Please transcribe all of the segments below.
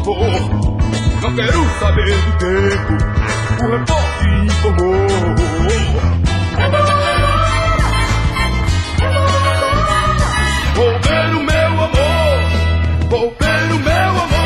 favor. Não quero saber do tempo, o repórter informou. Vou ver o meu amor, vou ver o meu amor.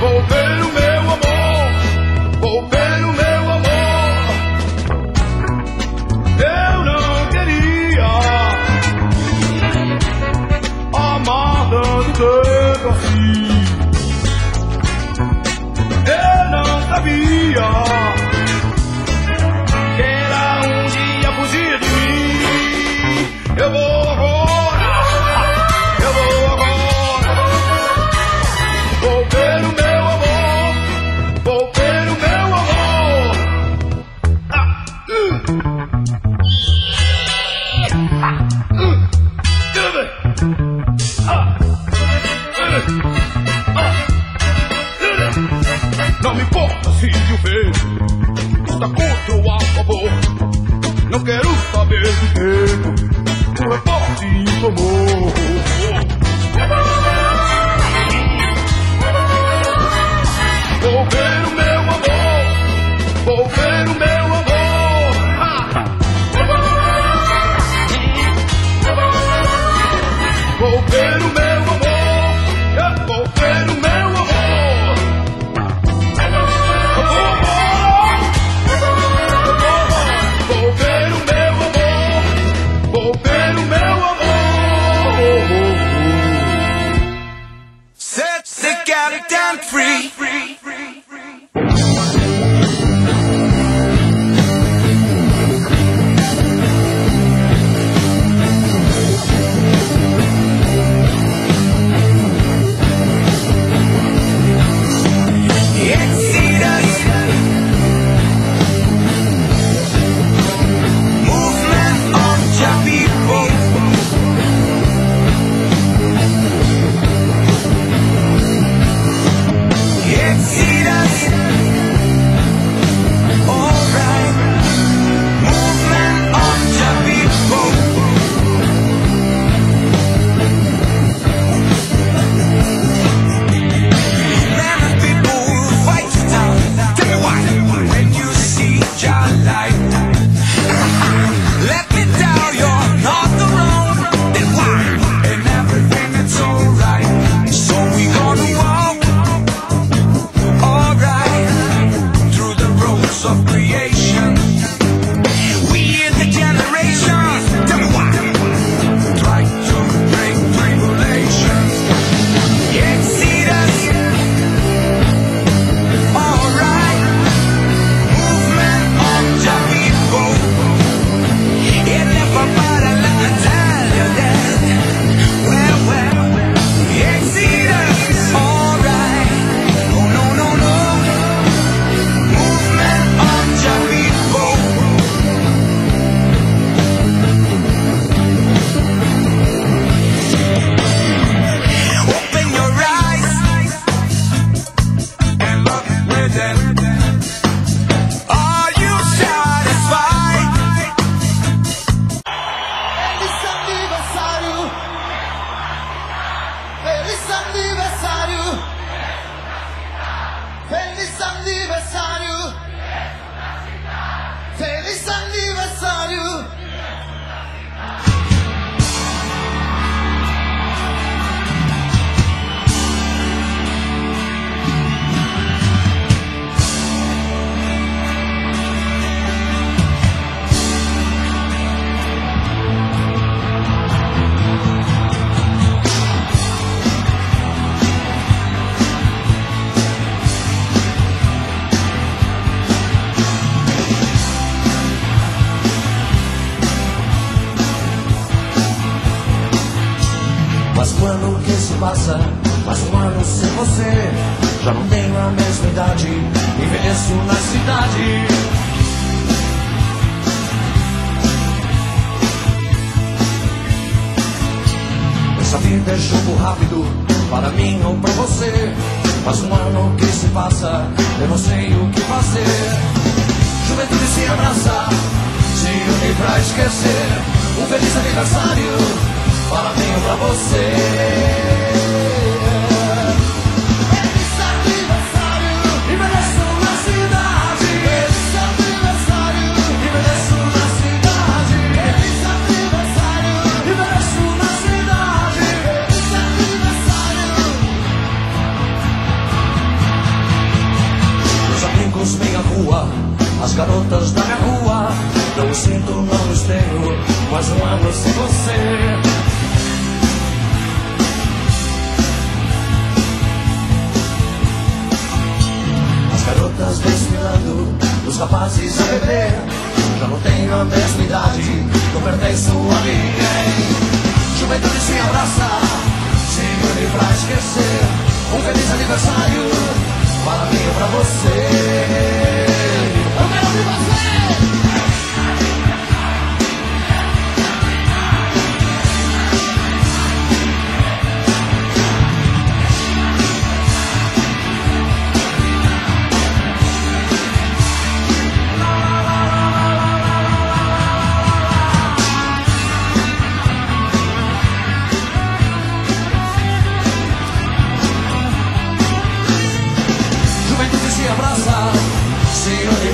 Vou ver o meu amor, vou ver o meu amor. Eu não queria amar tanto tempo assim. Eu não sabia que era um dia fugir de mim. Eu vou agora, eu vou agora. Vou ver o meu amor, vou ver o meu amor. Não me importa se o vejo está contra ou a favor. Não quero saber do tempo, o repórter informou. Vou ver o meu amor, vou ver o meu amor. Vou ver o meu amor, eu vou ver o meu amor. Vou ver o meu amor, vou ver o meu amor. Set the goddamn free. passa, mais um ano sem você. Já não tenho a mesma idade, envelheço na cidade. Essa vida é jogo rápido, para mim ou pra você. Faz um ano que se passa, eu não sei o que fazer. Juventude se abraça, se une pra esquecer. Um feliz aniversário, para mim ou pra você. Meia rua, as garotas da minha rua, não me sinto, não me espelho, mas um ano sem você. As garotas desfilando, os rapazes a beber. Já não tenho a mesma idade, não pertenço a ninguém. Juventude se abraça, se une pra esquecer. Um feliz aniversário para mim ou pra você. Eu quero ouvir você.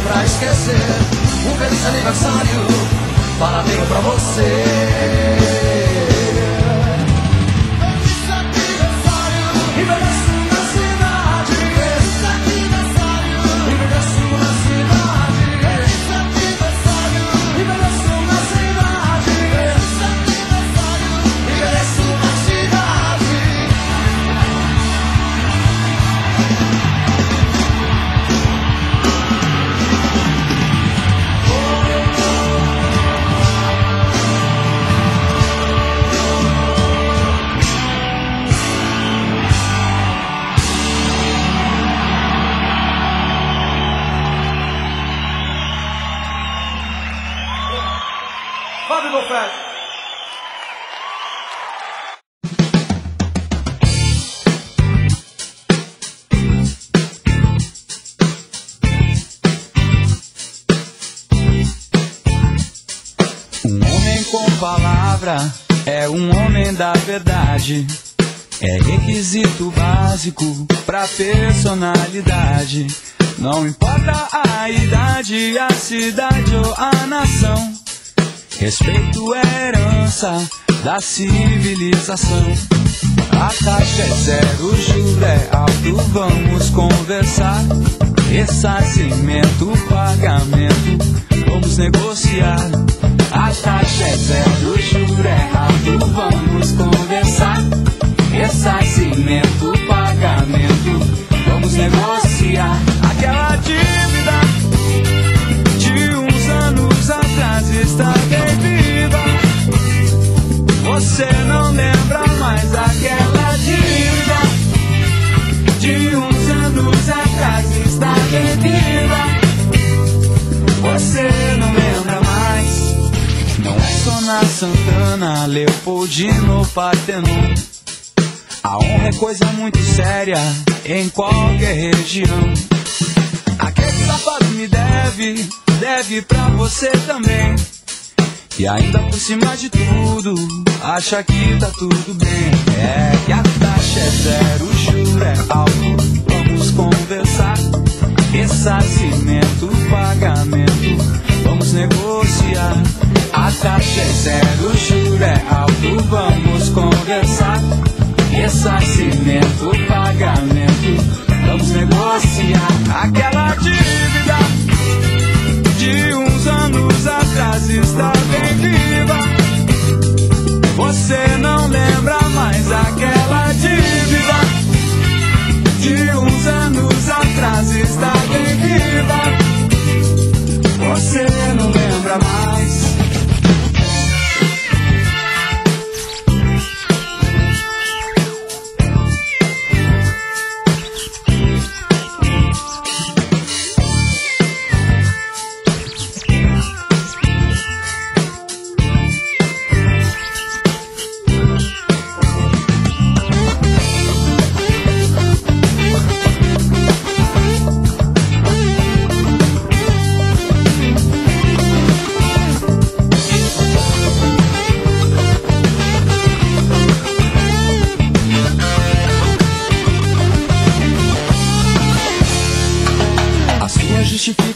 Pra esquecer, um feliz aniversário para mim ou pra você. Feliz aniversário, envelheço na cidade. Feliz aniversário, envelheço na cidade. Feliz aniversário, envelheço na cidade. Feliz aniversário, envelheço na cidade. Fábio Boffett. Um homem com palavra é um homem da verdade. É requisito básico pra personalidade. Não importa a idade, a cidade ou a nação. Respeito é herança da civilização. A taxa é zero, o juro é alto, vamos conversar. Ressarcimento, pagamento, vamos negociar. A taxa é zero, o juro é alto, vamos conversar. Ressarcimento, pagamento, vamos negociar. Aquela dívida de uns anos atrás está bem viva. Você não lembra mais aquela dívida de uns anos atrás está bem viva. Você não lembra mais. Não é só na Santana, Leopoldina ou Partenon. A honra é coisa muito séria em qualquer região. Aquele safado me deve pra você também. E ainda por cima de tudo, acha que tá tudo bem. É que a taxa é zero, o juro é alto, vamos conversar. Ressarcimento, pagamento, vamos negociar. A taxa é zero, o juro é alto, vamos conversar. Ressarcimento, pagamento, vamos negociar. Aquela dívida de uns anos atrás está bem viva. Você não lembra mais aquela dívida de uns anos atrás está bem viva. Você não lembra mais.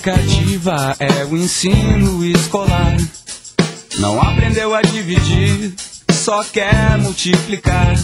educativa é o ensino escolar. Não aprendeu a dividir, só quer multiplicar.